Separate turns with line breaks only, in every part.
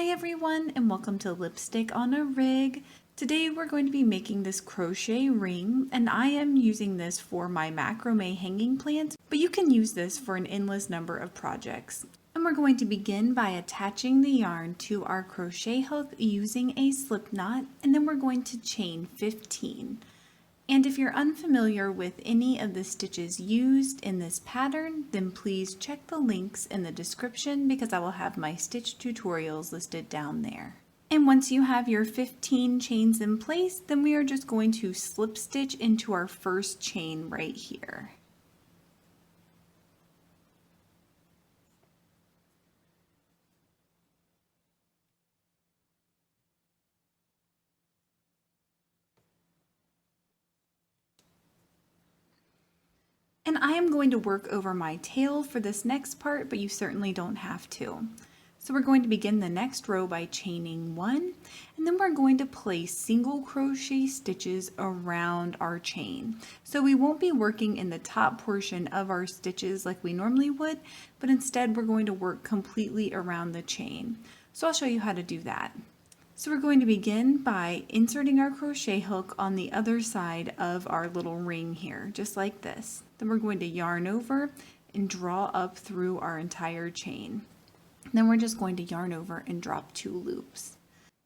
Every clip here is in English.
Hi everyone, and welcome to Lipstick on a Rig. Today we're going to be making this crochet ring, and I am using this for my macrame hanging plant, but you can use this for an endless number of projects. And we're going to begin by attaching the yarn to our crochet hook using a slip knot, and then we're going to chain 15. And if you're unfamiliar with any of the stitches used in this pattern, then please check the links in the description because I will have my stitch tutorials listed down there. And once you have your 15 chains in place, then we are just going to slip stitch into our first chain right here. And I am going to work over my tail for this next part, but you certainly don't have to. So we're going to begin the next row by chaining 1, and then we're going to place single crochet stitches around our chain. So we won't be working in the top portion of our stitches like we normally would, but instead we're going to work completely around the chain. So I'll show you how to do that. So we're going to begin by inserting our crochet hook on the other side of our little ring here, just like this. Then we're going to yarn over and draw up through our entire chain. Then we're just going to yarn over and drop 2 loops.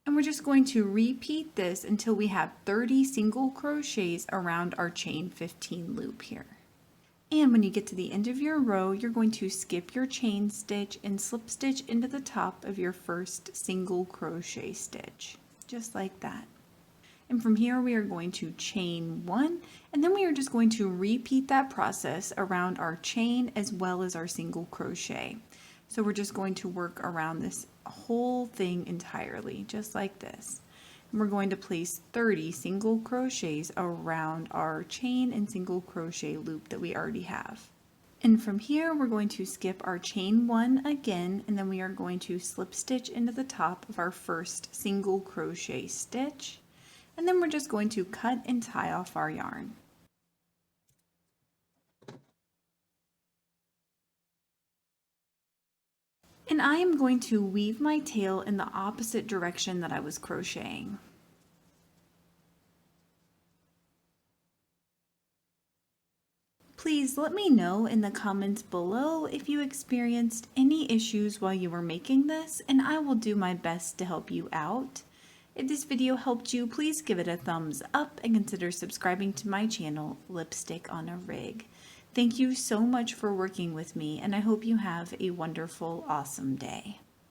And we're just going to repeat this until we have 30 single crochets around our chain 15 loop here. And when you get to the end of your row, you're going to skip your chain stitch and slip stitch into the top of your first single crochet stitch, just like that. And from here we are going to chain 1, and then we are just going to repeat that process around our chain as well as our single crochet. So we're just going to work around this whole thing entirely, just like this. And we're going to place 30 single crochets around our chain and single crochet loop that we already have. And from here we're going to skip our chain 1 again, and then we are going to slip stitch into the top of our first single crochet stitch, and then we're just going to cut and tie off our yarn. And I am going to weave my tail in the opposite direction that I was crocheting. Please let me know in the comments below if you experienced any issues while you were making this, and I will do my best to help you out. If this video helped you, please give it a thumbs up and consider subscribing to my channel, Lipstick on a Rig. Thank you so much for working with me, and I hope you have a wonderful, awesome day.